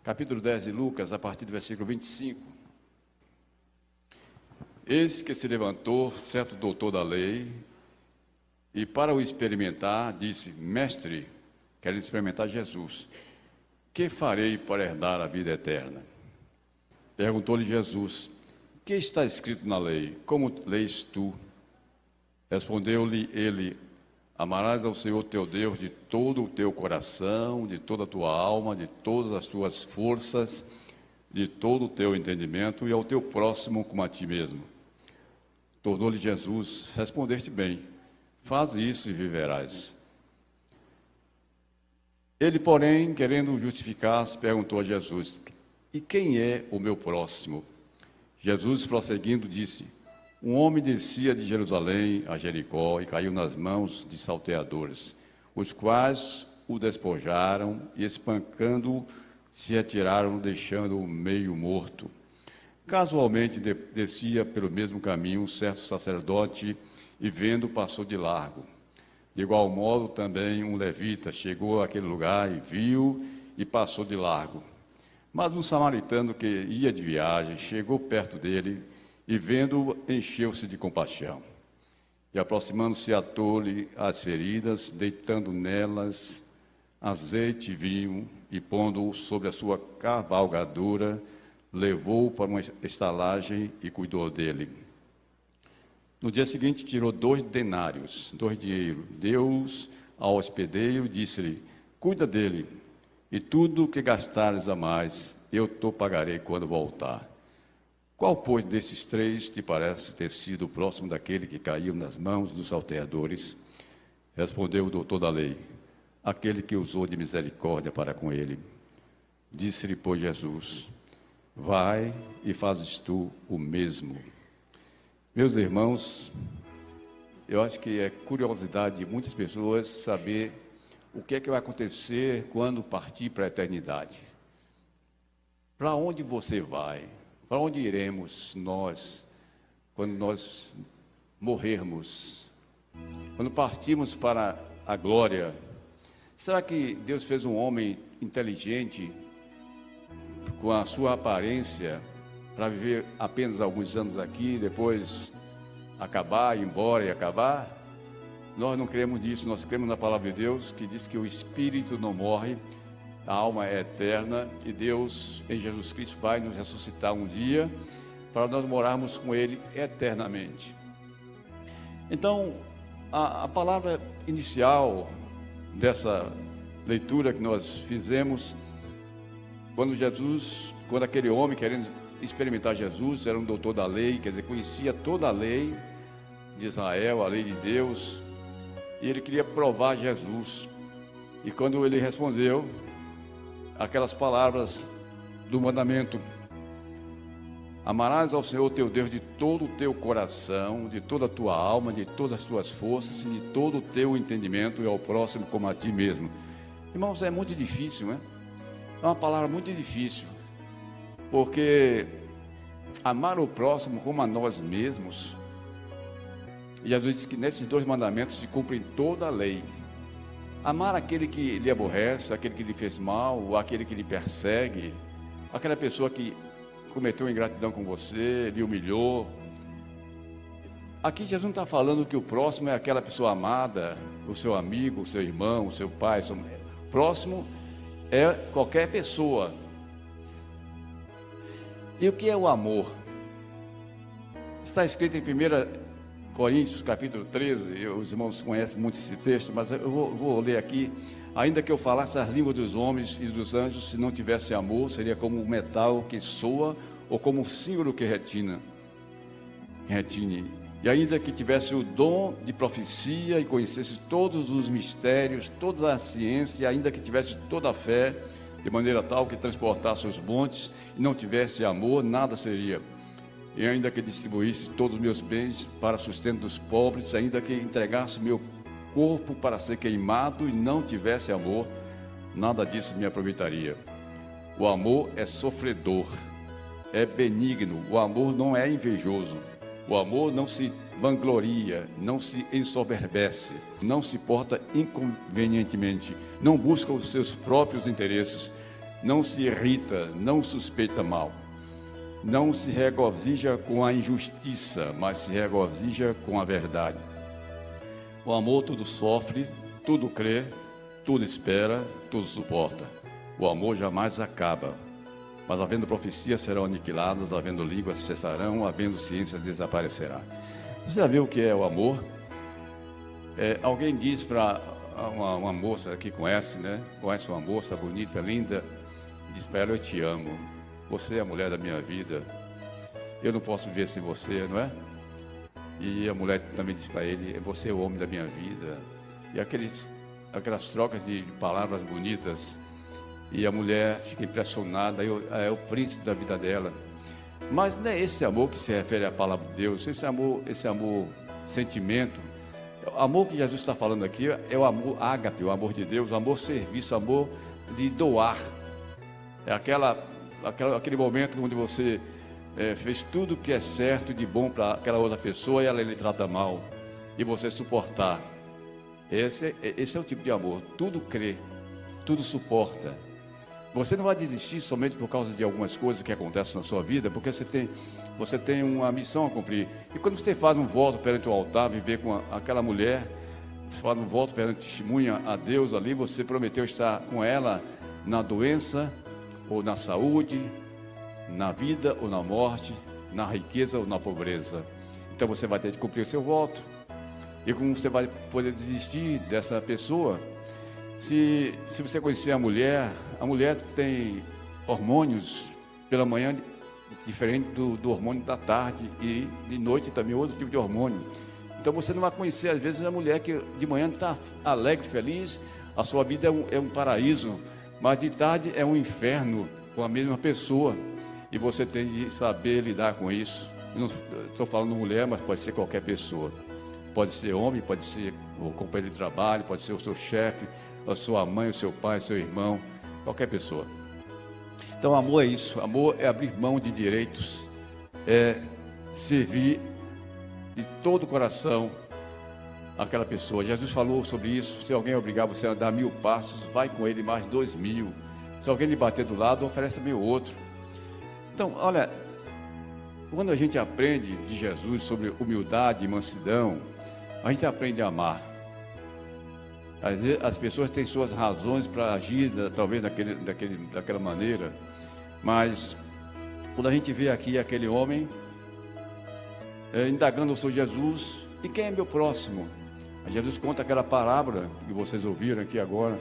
capítulo 10 de Lucas, a partir do versículo 25. Eis que se levantou certo doutor da lei, e para o experimentar, disse: Mestre, querendo experimentar Jesus, que farei para herdar a vida eterna? Perguntou-lhe Jesus: que está escrito na lei? Como lês tu? Respondeu-lhe ele: amarás ao Senhor teu Deus de todo o teu coração, de toda a tua alma, de todas as tuas forças, de todo o teu entendimento, e ao teu próximo como a ti mesmo. Tornou-lhe Jesus: respondeste bem, faze isso e viverás. Ele, porém, querendo justificar-se, perguntou a Jesus: e quem é o meu próximo? Jesus, prosseguindo, disse: um homem descia de Jerusalém a Jericó e caiu nas mãos de salteadores, os quais o despojaram e, espancando-o, se retiraram, deixando-o meio morto. Casualmente descia pelo mesmo caminho um certo sacerdote e, vendo, passou de largo. De igual modo, também um levita chegou àquele lugar e viu e passou de largo. Mas um samaritano que ia de viagem chegou perto dele e, vendo-o, encheu-se de compaixão. E, aproximando-se, atou-lhe as feridas, deitando nelas azeite e vinho, e, pondo-o sobre a sua cavalgadura, levou-o para uma estalagem e cuidou dele. No dia seguinte, tirou 2 denários, 2 dinheiros, deu-os ao hospedeiro e disse-lhe: cuida dele, e tudo que gastares a mais, eu te pagarei quando voltar. Qual, pois, desses 3 te parece ter sido o próximo daquele que caiu nas mãos dos salteadores? Respondeu o doutor da lei: aquele que usou de misericórdia para com ele. Disse-lhe, pois, Jesus: vai e fazes tu o mesmo. Meus irmãos, eu acho que é curiosidade de muitas pessoas saber o que é que vai acontecer quando partir para a eternidade. Para onde você vai? Para onde iremos nós, quando nós morrermos? Quando partirmos para a glória? Será que Deus fez um homem inteligente, com a sua aparência, para viver apenas alguns anos aqui, depois acabar, ir embora e acabar? Nós não cremos nisso, nós cremos na palavra de Deus, que diz que o espírito não morre, a alma é eterna, e Deus, em Jesus Cristo, vai nos ressuscitar um dia, para nós morarmos com Ele eternamente. Então, a palavra inicial dessa leitura que nós fizemos, quando aquele homem querendo experimentar Jesus, era um doutor da lei, quer dizer, conhecia toda a lei de Israel, a lei de Deus, e ele queria provar Jesus. E quando ele respondeu aquelas palavras do mandamento: amarás ao Senhor teu Deus de todo o teu coração, de toda a tua alma, de todas as tuas forças e de todo o teu entendimento, e ao próximo como a ti mesmo. Irmãos, é muito difícil, né? É uma palavra muito difícil, porque amar o próximo como a nós mesmos, e Jesus diz que nesses 2 mandamentos se cumpre toda a lei. Amar aquele que lhe aborrece, aquele que lhe fez mal, aquele que lhe persegue, aquela pessoa que cometeu ingratidão com você, lhe humilhou. Aqui Jesus não está falando que o próximo é aquela pessoa amada, o seu amigo, o seu irmão, o seu pai. O próximo é qualquer pessoa. E o que é o amor? Está escrito em 1 Coríntios, capítulo 13, os irmãos conhecem muito esse texto, mas eu vou ler aqui. Ainda que eu falasse as línguas dos homens e dos anjos, se não tivesse amor, seria como um metal que soa, ou como um símbolo que retine. E ainda que tivesse o dom de profecia e conhecesse todos os mistérios, toda a ciência, e ainda que tivesse toda a fé, de maneira tal que transportasse os montes, e não tivesse amor, nada seria. E ainda que distribuísse todos os meus bens para sustento dos pobres, ainda que entregasse meu corpo para ser queimado e não tivesse amor, nada disso me aproveitaria. O amor é sofredor, é benigno, o amor não é invejoso, o amor não se vangloria, não se ensoberbece, não se porta inconvenientemente, não busca os seus próprios interesses, não se irrita, não suspeita mal, não se regozija com a injustiça, mas se regozija com a verdade. O amor tudo sofre, tudo crê, tudo espera, tudo suporta. O amor jamais acaba. Mas havendo profecias serão aniquiladas, havendo línguas cessarão, havendo ciência desaparecerá. Você já viu o que é o amor? Alguém diz para uma moça que conhece, né? Conhece uma moça bonita, linda, diz para ela: eu te amo, você é a mulher da minha vida, eu não posso viver sem você, não é? E a mulher também diz para ele: você é o homem da minha vida. E aquelas trocas de palavras bonitas, e a mulher fica impressionada, é o príncipe da vida dela. Mas não é esse amor que se refere à palavra de Deus, esse amor sentimento. O amor que Jesus está falando aqui é o amor ágape, o amor de Deus, o amor serviço, o amor de doar. É aquele momento onde você fez tudo que é certo e de bom para aquela outra pessoa e ela lhe trata mal, e você suportar. Esse é o tipo de amor. Tudo crê, tudo suporta. Você não vai desistir somente por causa de algumas coisas que acontecem na sua vida, porque você tem uma missão a cumprir. E quando você faz um voto perante o altar, viver com aquela mulher, você faz um voto perante, testemunha a Deus ali, você prometeu estar com ela na doença ou na saúde, na vida ou na morte, na riqueza ou na pobreza. Então você vai ter que cumprir o seu voto. E como você vai poder desistir dessa pessoa? Se você conhecer a mulher tem hormônios pela manhã diferente do hormônio da tarde, e de noite também outro tipo de hormônio. Então você não vai conhecer às vezes a mulher que de manhã está alegre, feliz, a sua vida é um paraíso, mas de tarde é um inferno com a mesma pessoa, e você tem de saber lidar com isso. Não estou falando mulher, mas pode ser qualquer pessoa. Pode ser homem, pode ser o companheiro de trabalho, pode ser o seu chefe, a sua mãe, o seu pai, o seu irmão, qualquer pessoa. Então, amor é isso. Amor é abrir mão de direitos, é servir de todo o coração aquela pessoa. Jesus falou sobre isso. Se alguém obrigar você a dar 1000 passos, vai com ele mais 2000. Se alguém lhe bater do lado, oferece também o outro. Então, olha, quando a gente aprende de Jesus sobre humildade e mansidão, a gente aprende a amar. Às vezes, as pessoas têm suas razões para agir, talvez daquela maneira, mas quando a gente vê aqui aquele homem indagando o Senhor Jesus: e quem é meu próximo? Jesus conta aquela parábola que vocês ouviram aqui agora,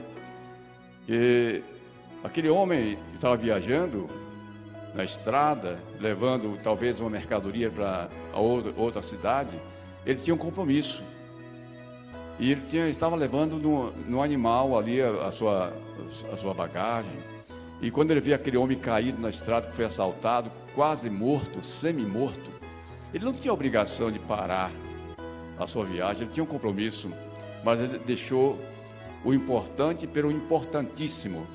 que aquele homem estava viajando na estrada, levando talvez uma mercadoria para outra cidade. Ele tinha um compromisso, e ele estava levando no animal ali a sua bagagem. E quando ele viu aquele homem caído na estrada, que foi assaltado, quase morto, semi-morto, ele não tinha obrigação de parar a sua viagem, ele tinha um compromisso, mas ele deixou o importante pelo importantíssimo.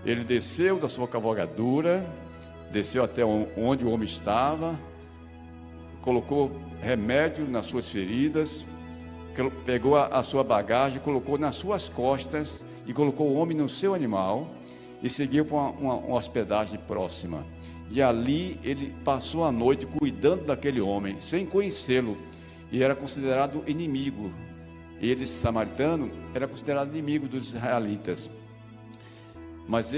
Ele desceu da sua cavalgadura, desceu até onde o homem estava, colocou remédio nas suas feridas, pegou a sua bagagem, colocou nas suas costas e colocou o homem no seu animal e seguiu para uma hospedagem próxima. E ali ele passou a noite cuidando daquele homem, sem conhecê-lo, e era considerado inimigo. Ele, samaritano, era considerado inimigo dos israelitas. Mas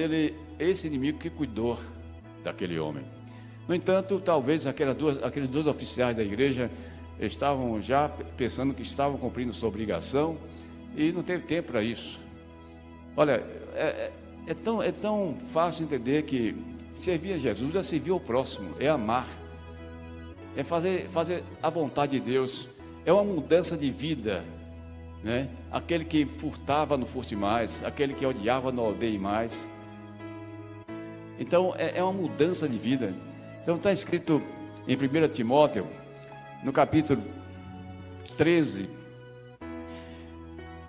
esse inimigo que cuidou daquele homem. No entanto, talvez aqueles dois oficiais da igreja estavam já pensando que estavam cumprindo sua obrigação e não teve tempo para isso. Olha, é tão fácil entender que servir a Jesus é servir ao próximo, é amar, é fazer a vontade de Deus, é uma mudança de vida, né? Aquele que furtava não furte mais, aquele que odiava não odeie mais. Então é uma mudança de vida. Então está escrito em 1 Timóteo, no capítulo 13,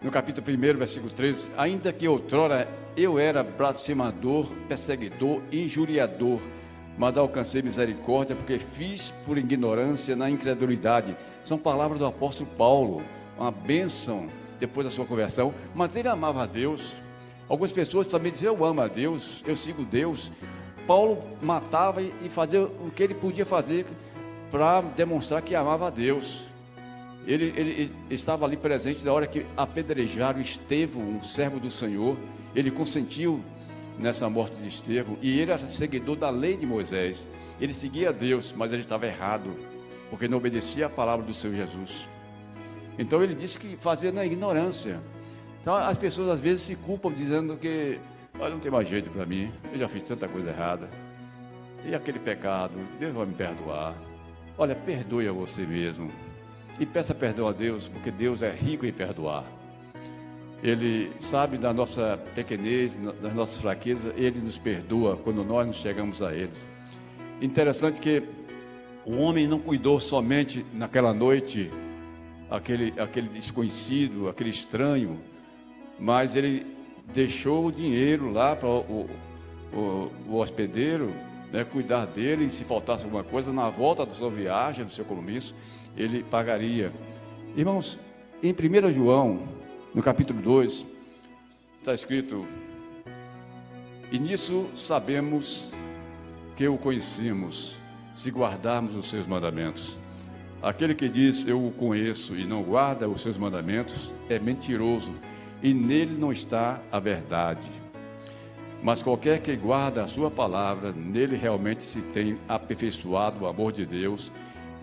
no capítulo 1, versículo 13: ainda que outrora eu era blasfemador, perseguidor, injuriador, mas alcancei misericórdia, porque fiz por ignorância na incredulidade. São palavras do apóstolo Paulo, uma bênção depois da sua conversão. Mas ele amava a Deus, Algumas pessoas também dizem, eu amo a Deus, eu sigo Deus. Paulo matava e fazia o que ele podia fazer para demonstrar que amava a Deus. Ele estava ali presente na hora que apedrejaram Estevão, um servo do Senhor. Ele consentiu nessa morte de Estevão, e ele era seguidor da lei de Moisés. Ele seguia a Deus, mas ele estava errado, porque não obedecia a palavra do Senhor Jesus. Então ele disse que fazia na ignorância. Então as pessoas às vezes se culpam dizendo que olha, não tem mais jeito para mim, eu já fiz tanta coisa errada, e aquele pecado, Deus vai me perdoar. Olha, perdoe a você mesmo e peça perdão a Deus, porque Deus é rico em perdoar. Ele sabe da nossa pequenez, das nossas fraquezas, Ele nos perdoa quando nós nos chegamos a Ele. Interessante que o homem não cuidou somente naquela noite, aquele desconhecido, aquele estranho, mas ele deixou o dinheiro lá para o hospedeiro, né, cuidar dele, e se faltasse alguma coisa, na volta da sua viagem, do seu compromisso, ele pagaria. Irmãos, em 1 João, no capítulo 2, está escrito: e nisso sabemos que o conhecemos, se guardarmos os seus mandamentos. Aquele que diz, eu o conheço, e não guarda os seus mandamentos, é mentiroso, e nele não está a verdade. Mas qualquer que guarda a sua palavra, nele realmente se tem aperfeiçoado o amor de Deus,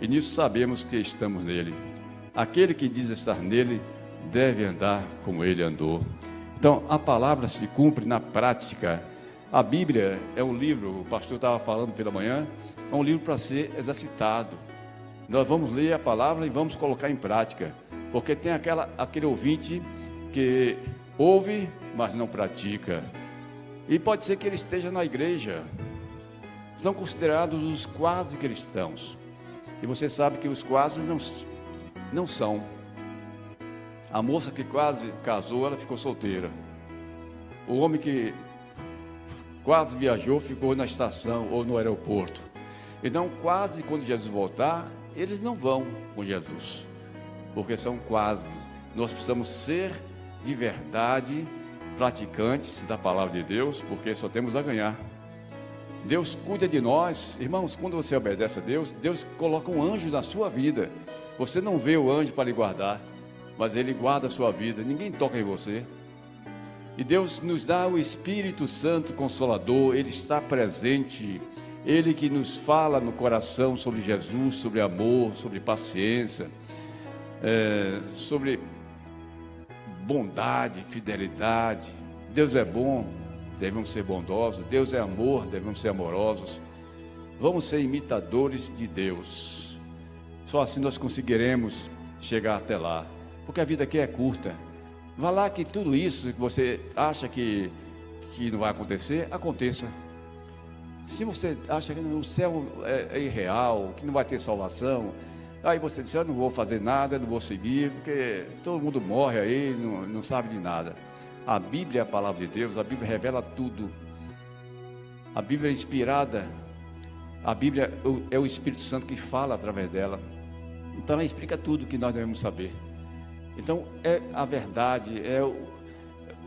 e nisso sabemos que estamos nele. Aquele que diz estar nele, deve andar como ele andou. Então, a palavra se cumpre na prática. A Bíblia é um livro, o pastor estava falando pela manhã, é um livro para ser exercitado. Nós vamos ler a palavra e vamos colocar em prática, porque tem aquele ouvinte que ouve, mas não pratica. E pode ser que ele esteja na igreja. São considerados os quase cristãos. E você sabe que os quase não são. A moça que quase casou, ela ficou solteira. O homem que quase viajou, ficou na estação ou no aeroporto. Então, quase quando Jesus voltar, eles não vão com Jesus, porque são quase. Nós precisamos ser de verdade praticantes da palavra de Deus, porque só temos a ganhar. Deus cuida de nós. Irmãos, quando você obedece a Deus, Deus coloca um anjo na sua vida. Você não vê o anjo para lhe guardar, mas ele guarda a sua vida. Ninguém toca em você. E Deus nos dá o Espírito Santo Consolador. Ele está presente. Ele que nos fala no coração sobre Jesus, sobre amor, sobre paciência, sobre bondade, fidelidade. Deus é bom, devemos ser bondosos. Deus é amor, devemos ser amorosos. Vamos ser imitadores de Deus. Só assim nós conseguiremos chegar até lá, porque a vida aqui é curta. Vá lá que tudo isso que você acha que não vai acontecer, aconteça. Se você acha que o céu é irreal, que não vai ter salvação, aí você diz, eu não vou fazer nada, não vou seguir, porque todo mundo morre aí, não sabe de nada. A Bíblia é a palavra de Deus, a Bíblia revela tudo. A Bíblia é inspirada, a Bíblia é o Espírito Santo que fala através dela. Então ela explica tudo que nós devemos saber. Então é a verdade,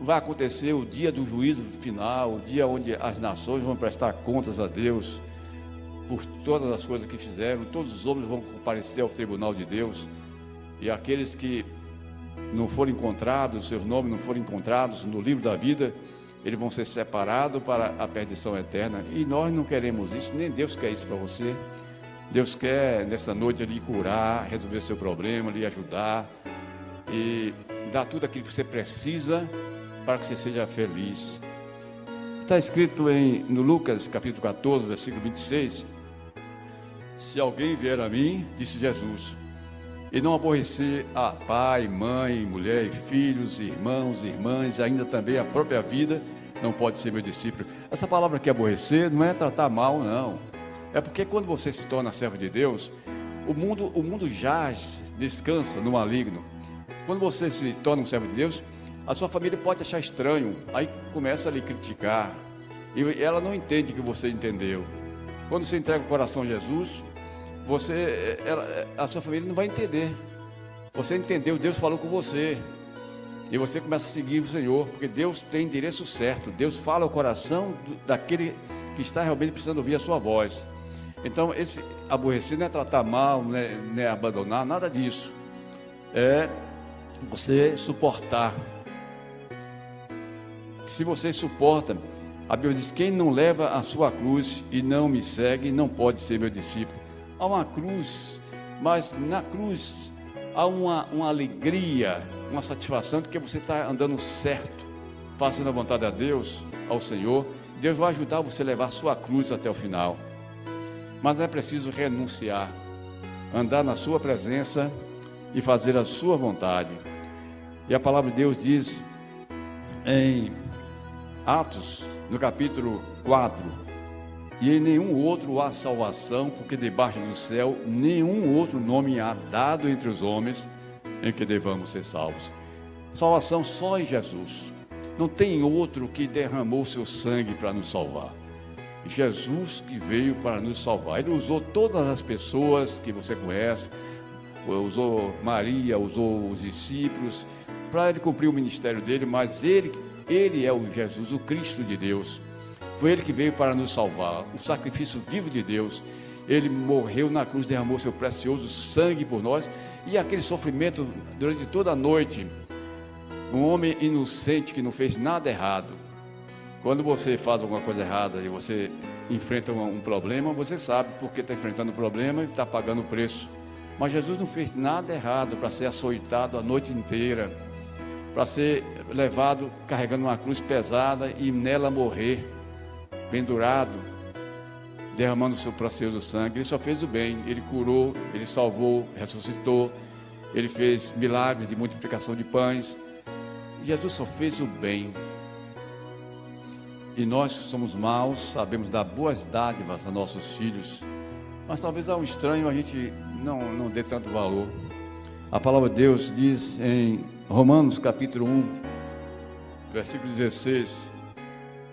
vai acontecer o dia do juízo final, o dia onde as nações vão prestar contas a Deus por todas as coisas que fizeram. Todos os homens vão comparecer ao tribunal de Deus, e aqueles que não forem encontrados, seus nomes não forem encontrados no livro da vida, eles vão ser separados para a perdição eterna. E nós não queremos isso, nem Deus quer isso para você. Deus quer nessa noite lhe curar, resolver o seu problema, lhe ajudar e dar tudo aquilo que você precisa para que você seja feliz. Está escrito no Lucas capítulo 14, versículo 26: se alguém vier a mim, disse Jesus, e não aborrecer a pai, mãe, mulher e filhos, irmãos e irmãs, ainda também a própria vida, não pode ser meu discípulo. Essa palavra aqui, aborrecer, não é tratar mal, não. É porque quando você se torna servo de Deus, o mundo jaz, descansa no maligno. Quando você se torna um servo de Deus, a sua família pode achar estranho, aí começa a lhe criticar, e ela não entende que você entendeu. Quando você entrega o coração a Jesus, a sua família não vai entender. Você entendeu, Deus falou com você. E você começa a seguir o Senhor, porque Deus tem endereço certo. Deus fala ao coração daquele que está realmente precisando ouvir a sua voz. Então, esse aborrecer não é tratar mal, não é abandonar, nada disso. É você suportar. Se você suporta, a Bíblia diz: quem não leva a sua cruz e não me segue, não pode ser meu discípulo. Há uma cruz, mas na cruz há uma alegria, uma satisfação de que você está andando certo, fazendo a vontade a Deus, ao Senhor. Deus vai ajudar você a levar a sua cruz até o final. Mas não é preciso renunciar, andar na sua presença e fazer a sua vontade. E a palavra de Deus diz em Atos, no capítulo 4: e em nenhum outro há salvação, porque debaixo do céu nenhum outro nome há dado entre os homens em que devamos ser salvos. Salvação só em Jesus. Não tem outro que derramou seu sangue para nos salvar. Jesus que veio para nos salvar. Ele usou todas as pessoas que você conhece, usou Maria, usou os discípulos, para ele cumprir o ministério dele, mas ele é o Jesus, o Cristo de Deus. Foi ele que veio para nos salvar, o sacrifício vivo de Deus. Ele morreu na cruz, derramou seu precioso sangue por nós, e aquele sofrimento durante toda a noite. Um homem inocente que não fez nada errado. Quando você faz alguma coisa errada e você enfrenta um problema, você sabe porque está enfrentando o problema e está pagando o preço. Mas Jesus não fez nada errado para ser açoitado a noite inteira, para ser levado carregando uma cruz pesada e nela morrer, pendurado, derramando o seu precioso sangue. Ele só fez o bem, ele curou, ele salvou, ressuscitou, ele fez milagres de multiplicação de pães. Jesus só fez o bem. E nós que somos maus, sabemos dar boas dádivas a nossos filhos, mas talvez a um estranho a gente não dê tanto valor. A palavra de Deus diz em Romanos capítulo 1, versículo 16: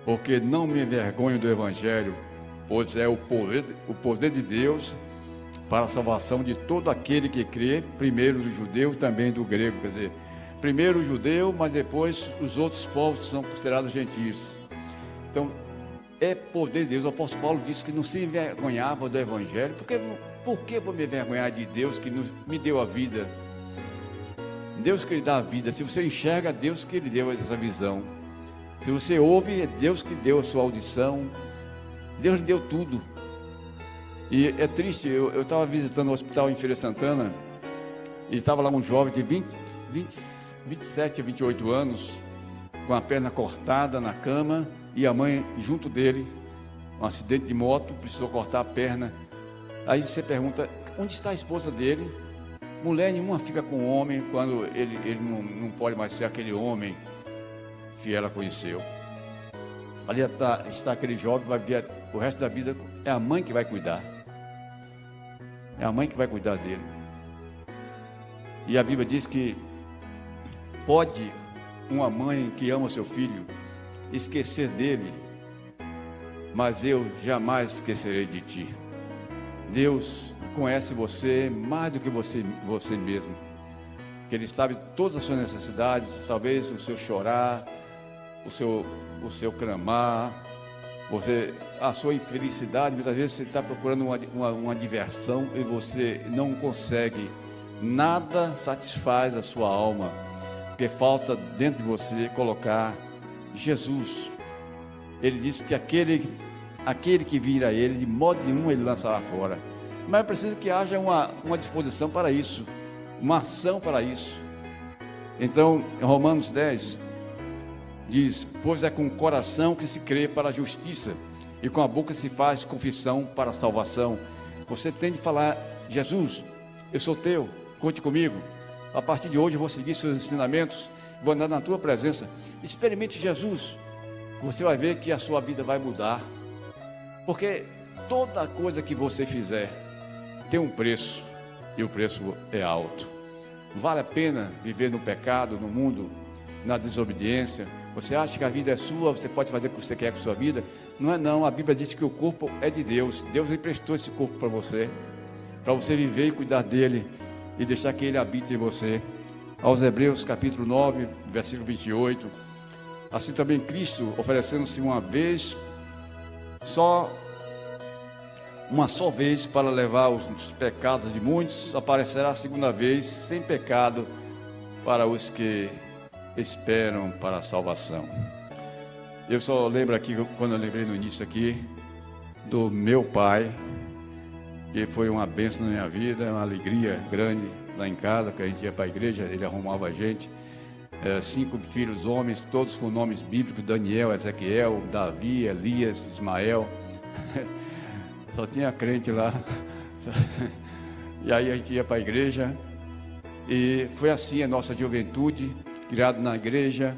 porque não me envergonho do Evangelho, pois é o poder de Deus para a salvação de todo aquele que crê, primeiro do judeu e também do grego. Quer dizer, primeiro o judeu, mas depois os outros povos que são considerados gentios. Então, é poder de Deus. O apóstolo Paulo disse que não se envergonhava do Evangelho. Por que vou me envergonhar de Deus que me deu a vida? Deus que lhe dá a vida. Se você enxerga, Deus que lhe deu essa visão. Se você ouve, é Deus que deu a sua audição. Deus lhe deu tudo. E é triste, eu estava visitando o hospital em Feira de Santana, e estava lá um jovem de 27 a 28 anos, com a perna cortada na cama, e a mãe junto dele, um acidente de moto, precisou cortar a perna. Aí você pergunta: onde está a esposa dele? Mulher nenhuma fica com o homem quando ele não pode mais ser aquele homem que ela conheceu. Ali está aquele jovem, vai ver o resto da vida. É a mãe que vai cuidar. É a mãe que vai cuidar dele. E a Bíblia diz que pode uma mãe que ama o seu filho esquecer dele, mas eu jamais esquecerei de ti. Deus conhece você mais do que você mesmo, que Ele sabe todas as suas necessidades, talvez o seu chorar, o seu clamar, a sua infelicidade. Muitas vezes você está procurando uma diversão e você não consegue, nada satisfaz a sua alma, porque falta dentro de você colocar Jesus. Ele disse que aquele que vir a Ele, de modo nenhum Ele lançará fora. Mas é preciso que haja uma disposição para isso, uma ação para isso. Então, em Romanos 10, diz: pois é com o coração que se crê para a justiça, e com a boca se faz confissão para a salvação. Você tem de falar: Jesus, eu sou teu, conte comigo. A partir de hoje eu vou seguir seus ensinamentos, vou andar na tua presença. Experimente Jesus, você vai ver que a sua vida vai mudar, porque toda coisa que você fizer tem um preço, e o preço é alto. Vale a pena viver no pecado, no mundo, na desobediência? Você acha que a vida é sua, você pode fazer o que você quer com a sua vida? Não é não, a Bíblia diz que o corpo é de Deus. Deus emprestou esse corpo para você viver e cuidar dele, e deixar que ele habite em você. aos Hebreus capítulo 9, versículo 28. Assim também Cristo, oferecendo-se uma só vez para levar os pecados de muitos, aparecerá a segunda vez sem pecado para os que esperam para a salvação. Eu só lembro aqui, quando eu lembrei no início aqui, do meu pai, que foi uma bênção na minha vida, uma alegria grande lá em casa, que a gente ia para a igreja, ele arrumava a gente, 5 filhos homens, todos com nomes bíblicos, Daniel, Ezequiel, Davi, Elias, Ismael, só tinha crente lá, e aí a gente ia para a igreja, e foi assim a nossa juventude, criado na igreja,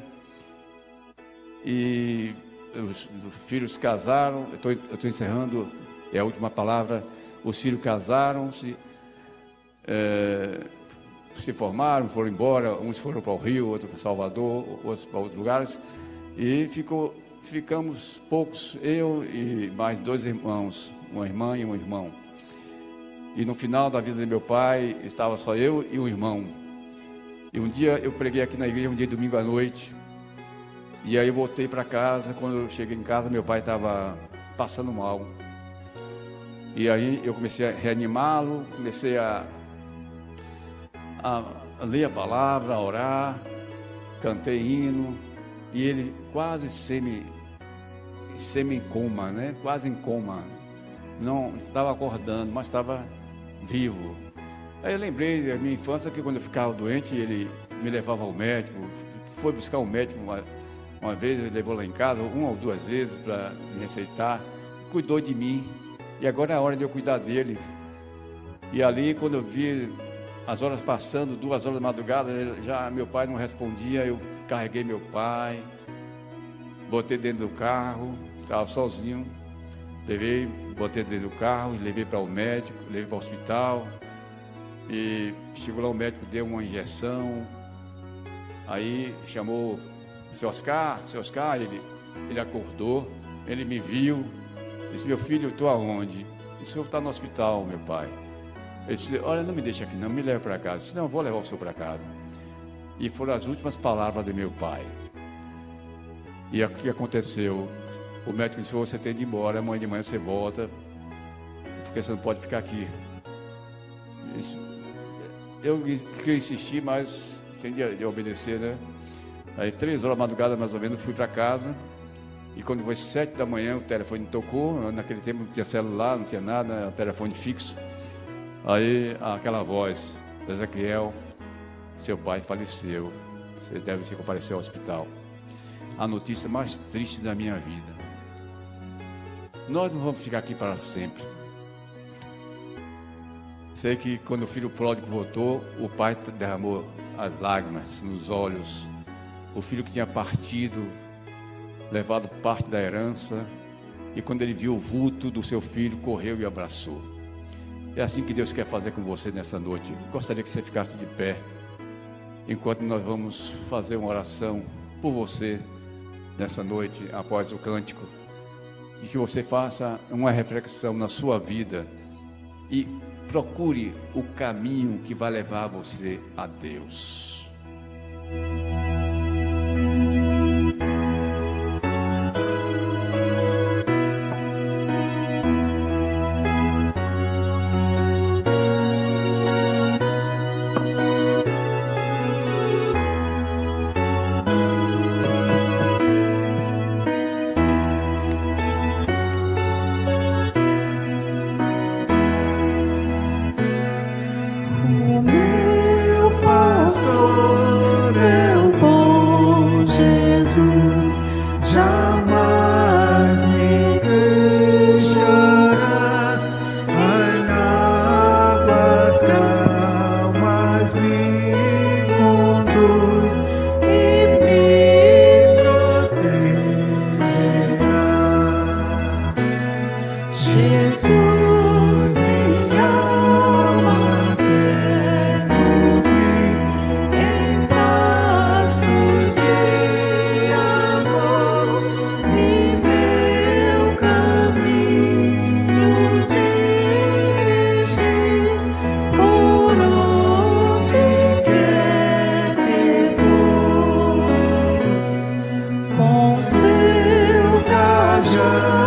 e os filhos casaram, eu estou encerrando, é a última palavra, os filhos casaram-se, se formaram, foram embora, uns foram para o Rio, outros para Salvador, outros para outros lugares, e ficamos poucos, eu e mais 2 irmãos, uma irmã e um irmão. E no final da vida de meu pai, estava só eu e um irmão. E um dia eu preguei aqui na igreja, um dia domingo à noite, e aí eu voltei para casa. Quando eu cheguei em casa, meu pai estava passando mal. E aí eu comecei a reanimá-lo, comecei a ler a palavra, a orar, cantei hino, e ele quase semi-coma, né? Quase em coma. Não estava acordando, mas estava vivo. Aí eu lembrei da minha infância, que quando eu ficava doente, ele me levava ao médico, foi buscar um médico uma vez, ele levou lá em casa, 1 ou 2 vezes para me receitar, cuidou de mim, e agora é a hora de eu cuidar dele. E ali, quando eu vi as horas passando, 2 horas da madrugada, já meu pai não respondia, eu carreguei meu pai, botei dentro do carro, estava sozinho, botei dentro do carro, levei para o médico, levei para o hospital, e chegou lá, o médico deu uma injeção, aí chamou seu Oscar, ele acordou, ele me viu, disse: meu filho, eu estou aonde? Disse: o senhor está no hospital, meu pai. Ele disse: olha, não me deixa aqui não, me leve para casa. Eu disse: não, eu vou levar o senhor para casa. E foram as últimas palavras do meu pai. E o que aconteceu? O médico disse: você tem de ir embora, amanhã de manhã você volta, porque você não pode ficar aqui. Eu queria insistir, mas sem de obedecer, né? Aí 3 horas da madrugada, mais ou menos, fui para casa. E quando foi 7 da manhã, o telefone tocou. Naquele tempo não tinha celular, não tinha nada, era um telefone fixo. Aí aquela voz: Ezequiel, seu pai faleceu, você deve se comparecer ao hospital. A notícia mais triste da minha vida. Nós não vamos ficar aqui para sempre. Sei que quando o filho pródigo voltou, o pai derramou as lágrimas nos olhos. O filho que tinha partido, levado parte da herança, e quando ele viu o vulto do seu filho, correu e abraçou. É assim que Deus quer fazer com você nessa noite. Gostaria que você ficasse de pé, enquanto nós vamos fazer uma oração por você nessa noite, após o cântico, e que você faça uma reflexão na sua vida e procure o caminho que vai levar você a Deus. O meu pastor é o viajando.